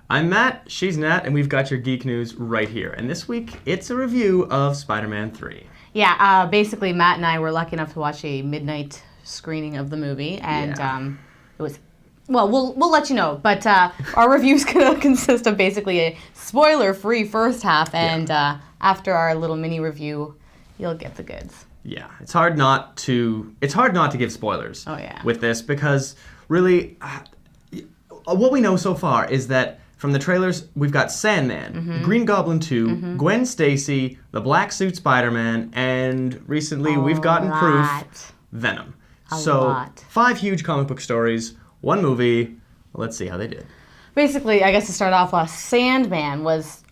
I'm Matt, she's Nat, and we've got your geek news right here. And this week, it's a review of Spider-Man 3. Yeah, basically Matt and I were lucky enough to watch a midnight screening of the movie, and it was, well, we'll let you know, but our review's going to consist of basically a spoiler-free first half, and after our little mini review, you'll get the goods. Yeah, it's hard not to give spoilers with this, because really, what we know so far is that from the trailers, we've got Sandman, Green Goblin 2, Gwen Stacy, the Black Suit Spider-Man, and recently we've gotten proof, Venom. So 5 huge comic book stories, 1 movie. Let's see how they did. Basically, I guess to start off, Sandman was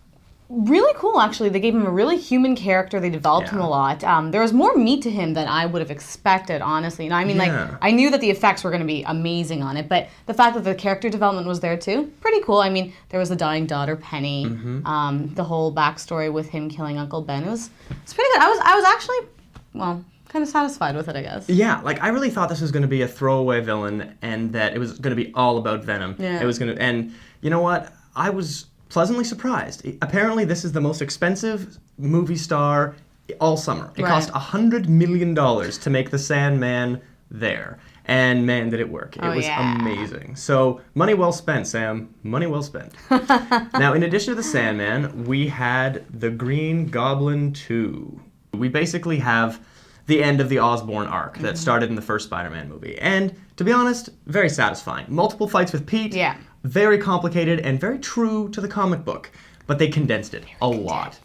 really cool, actually. They gave him a really human character. They developed him a lot. There was more meat to him than I would have expected, honestly. You know, I mean, like, I knew that the effects were going to be amazing on it, but the fact that the character development was there, too, pretty cool. I mean, there was the dying daughter, Penny, the whole backstory with him killing Uncle Ben. It was pretty good. I was actually, well, kind of satisfied with it, I guess. Yeah, like, I really thought this was going to be a throwaway villain and that it was going to be all about Venom. Yeah. It was going to, and you know what? I was pleasantly surprised. Apparently, this is the most expensive movie star all summer. It cost $100 million to make the Sandman there. And man, did it work. It was amazing. So, money well spent, Sam. Money well spent. Now, in addition to the Sandman, we had the Green Goblin 2. We basically have the end of the Osborn arc that started in the first Spider-Man movie. And, to be honest, very satisfying. Multiple fights with Pete. Yeah. Very complicated and very true to the comic book, but they condensed it a lot.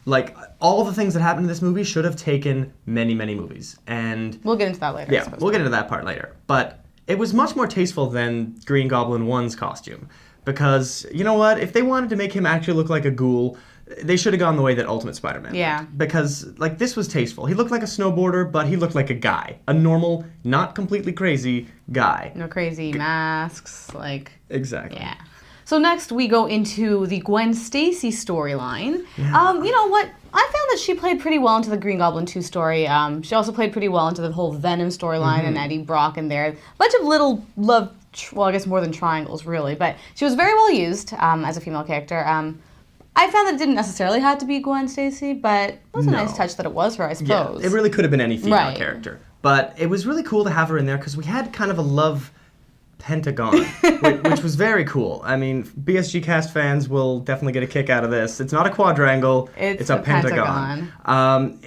Like, all the things that happened in this movie should have taken many, many movies. And we'll get into that later. Yeah, we'll get into that part later. But it was much more tasteful than Green Goblin 1's costume. Because, you know what? If they wanted to make him actually look like a ghoul, they should have gone the way that Ultimate Spider-Man did. Because, like, this was tasteful. He looked like a snowboarder, but he looked like a guy. A normal, not completely crazy guy. No crazy masks, like... Exactly. Yeah. So next we go into the Gwen Stacy storyline. Yeah. You know what? I found that she played pretty well into the Green Goblin 2 story. She also played pretty well into the whole Venom storyline and Eddie Brock in there. A bunch of little love... well, I guess more than triangles, really. But she was very well used as a female character. I found that it didn't necessarily have to be Gwen Stacy, but it was a nice touch that it was her, I suppose. Yeah, it really could have been any female character. But it was really cool to have her in there because we had kind of a love pentagon, which was very cool. I mean, BSG Cast fans will definitely get a kick out of this. It's not a quadrangle, it's a pentagon. I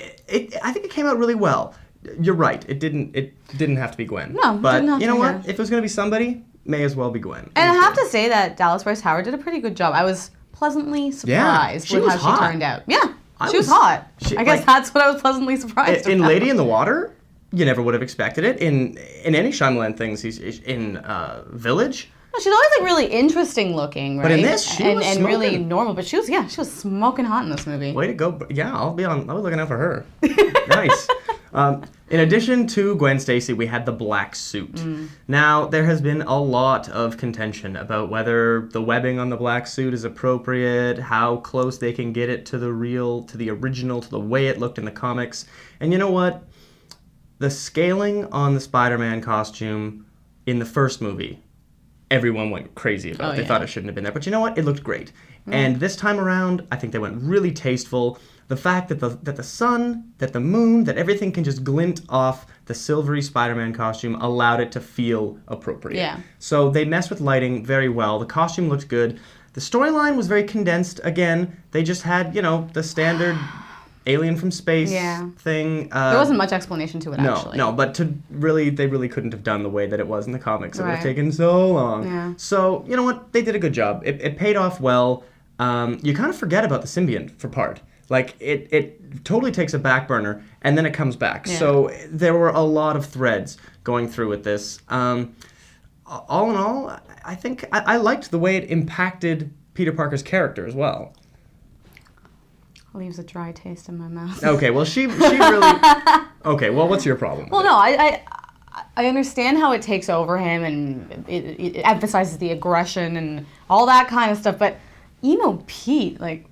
think it came out really well. You're right, it didn't have to be Gwen. No, but didn't have you know to, what? If it was going to be somebody, may as well be Gwen. And I have to say that Dallas Bryce Howard did a pretty good job. I was pleasantly surprised with how she turned out. Yeah, she was hot. I guess that's what I was pleasantly surprised in about. Lady in the Water, you never would have expected it. In any Shyamalan things, he's in Village. No, she's always like really interesting looking, right? But in this, she was and really normal. But she was smoking hot in this movie. Way to go! Yeah, I'll be looking out for her. Nice. In addition to Gwen Stacy, we had the Black Suit. Now, there has been a lot of contention about whether the webbing on the Black Suit is appropriate, how close they can get it to the original, to the way it looked in the comics. And you know what? The scaling on the Spider-Man costume in the first movie, everyone went crazy about. They thought it shouldn't have been there. But you know what? It looked great. And this time around, I think they went really tasteful. The fact that the sun, that the moon, that everything can just glint off the silvery Spider-Man costume allowed it to feel appropriate. Yeah. So they messed with lighting very well. The costume looked good. The storyline was very condensed. Again, they just had, the standard alien from space thing. There wasn't much explanation to it, actually. No, but they really couldn't have done the way that it was in the comics. It would have taken so long. Yeah. So, you know what? They did a good job. It paid off well. You kind of forget about the symbiont for part. Like, it totally takes a back burner, and then it comes back. Yeah. So there were a lot of threads going through with this. All in all, I think I liked the way it impacted Peter Parker's character as well. Leaves a dry taste in my mouth. Okay, well, she really... Okay, well, what's your problem? Well, no, I understand how it takes over him, and it emphasizes the aggression and all that kind of stuff, but emo Pete, like...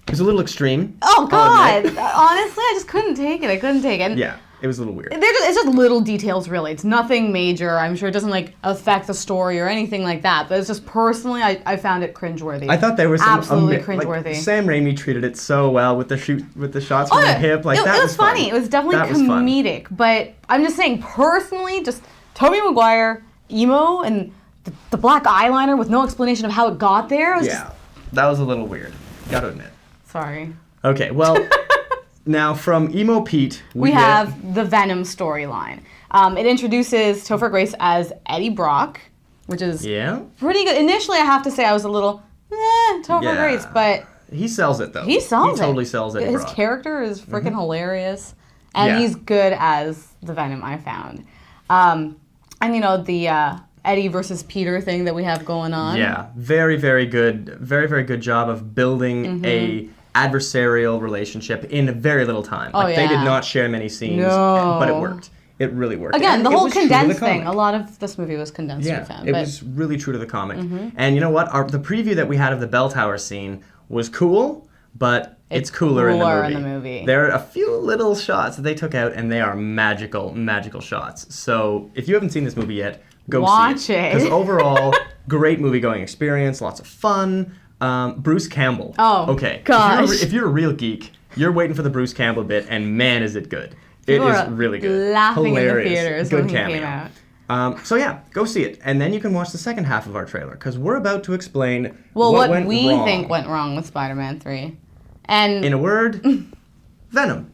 It was a little extreme. Oh, God. Honestly, I just couldn't take it. I couldn't take it. And yeah. It was a little weird. It's just little details, really. It's nothing major. I'm sure it doesn't like affect the story or anything like that. But it's just personally, I found it cringeworthy. I thought there was some absolutely cringeworthy. Like, Sam Raimi treated it so well with the shots from the hip. Like that was funny. It was definitely comedic. But I'm just saying, personally, just Tobey Maguire, emo, and the black eyeliner with no explanation of how it got there. That was a little weird. Gotta admit. Sorry. Okay, well. Now, from Emo Pete, we have the Venom storyline. It introduces Topher Grace as Eddie Brock, which is pretty good. Initially, I have to say I was a little, Topher Grace, but... He sells it, though. He totally sells Eddie Brock. His character is freaking hilarious, and he's good as the Venom, I found. And, the Eddie versus Peter thing that we have going on. Yeah, very, very good. Very, very good job of building a adversarial relationship in very little time. They did not share many scenes, but it worked. It really worked. Again, the whole condensed thing. A lot of this movie was condensed. It was really true to the comic. And you know what? The preview that we had of the bell tower scene was cool, but it's cooler in the movie. There are a few little shots that they took out, and they are magical, magical shots. So if you haven't seen this movie yet, go watch it. Because overall, great movie-going experience, lots of fun. Bruce Campbell. Oh, okay. Gosh. If you're a real geek, you're waiting for the Bruce Campbell bit, and man, is it good. It is really good. Laughing hilarious. In the theaters good when cameo. he came out. So yeah, go see it, and then you can watch the second half of our trailer because we're about to explain what we wrong. think went wrong with Spider-Man 3. And in a word, Venom.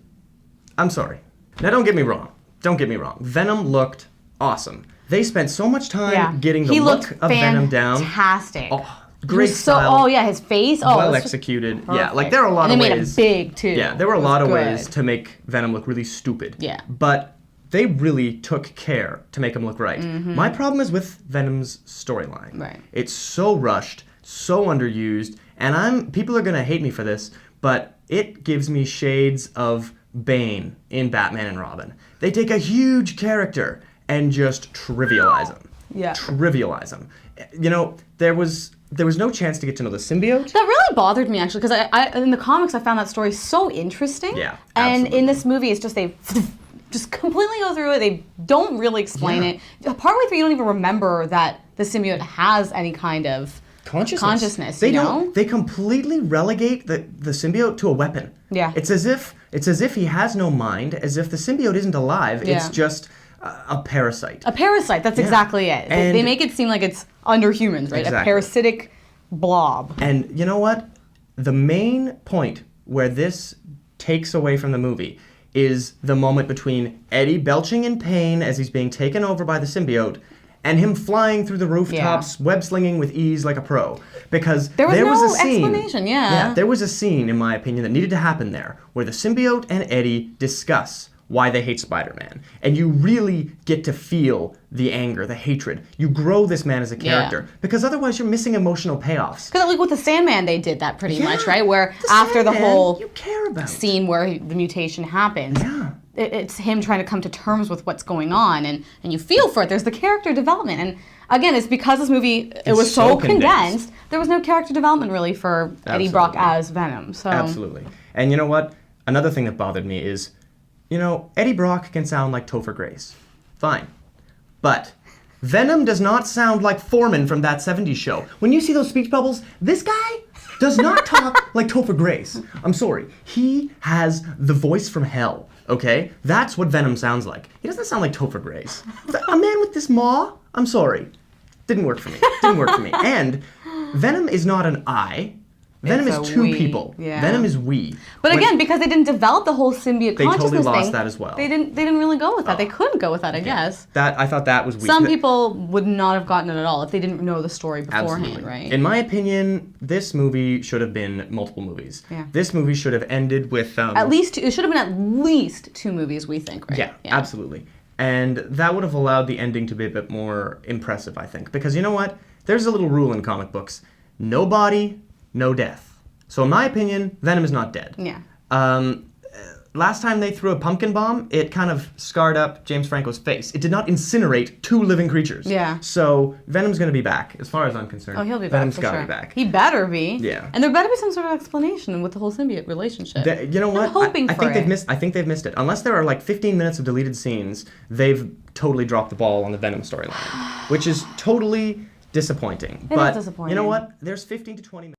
I'm sorry. Now don't get me wrong. Venom looked awesome. They spent so much time getting the look of Venom down. Fantastic. Oh, great style. His face. Oh, well executed. Yeah, like there are a lot of ways. And they made it big too. Yeah, there were a lot of ways to make Venom look really stupid. Yeah. But they really took care to make him look right. My problem is with Venom's storyline. Right. It's so rushed, so underused, and people are gonna hate me for this, but it gives me shades of Bane in Batman and Robin. They take a huge character and just trivialize him. Yeah. Trivialize him. There was no chance to get to know the symbiote. That really bothered me, actually, because I in the comics I found that story so interesting. Yeah, absolutely. And in this movie, it's just they just completely go through it. They don't really explain it. Partway through, you don't even remember that the symbiote has any kind of consciousness. They don't. They completely relegate the symbiote to a weapon. Yeah. It's as if he has no mind, as if the symbiote isn't alive. Yeah. It's just a parasite. A parasite. That's exactly it. They make it seem like it's under humans, right? Exactly. A parasitic blob. And you know what? The main point where this takes away from the movie is the moment between Eddie belching in pain as he's being taken over by the symbiote and him flying through the rooftops, web-slinging with ease like a pro. Because there was a scene, explanation, there was a scene, in my opinion, that needed to happen there, where the symbiote and Eddie discuss why they hate Spider-Man. And you really get to feel the anger, the hatred. You grow this man as a character. Because otherwise you're missing emotional payoffs. Because like with the Sandman, they did that pretty much, right? Where after the whole scene where the mutation happens, it's him trying to come to terms with what's going on, and you feel for it. There's the character development. And again, it's because this movie, it was so condensed, there was no character development really for Eddie Brock as Venom. So. Absolutely. And you know what? Another thing that bothered me is, Eddie Brock can sound like Topher Grace. Fine. But Venom does not sound like Foreman from That 70s Show. When you see those speech bubbles, this guy does not talk like Topher Grace. I'm sorry. He has the voice from hell, okay? That's what Venom sounds like. He doesn't sound like Topher Grace. A man with this maw? I'm sorry. Didn't work for me. And Venom is not an I. Venom is two people. Yeah. Venom is we. But again, because they didn't develop the whole symbiote consciousness thing, they totally lost thing, that as well. They didn't really go with that. They couldn't go with that, I guess. I thought that was weak. Some people would not have gotten it at all if they didn't know the story beforehand, right? In my opinion, this movie should have been multiple movies. Yeah. This movie should have ended with at least it should have been at least 2 movies, we think, right? Yeah, absolutely. And that would have allowed the ending to be a bit more impressive, I think. Because you know what? There's a little rule in comic books. No body, no death. So in my opinion, Venom is not dead. Yeah. last time they threw a pumpkin bomb, it kind of scarred up James Franco's face. It did not incinerate 2 living creatures. Yeah. So Venom's going to be back, as far as I'm concerned. Oh, he'll be Venom's back. got to sure. be back. He better be. Yeah. And there better be some sort of explanation with the whole symbiote relationship. You know what? I'm hoping I for think it. they've missed it. Unless there are like 15 minutes of deleted scenes, they've totally dropped the ball on the Venom storyline, which is totally disappointing. It but is disappointing. You know what? There's 15 to 20 minutes.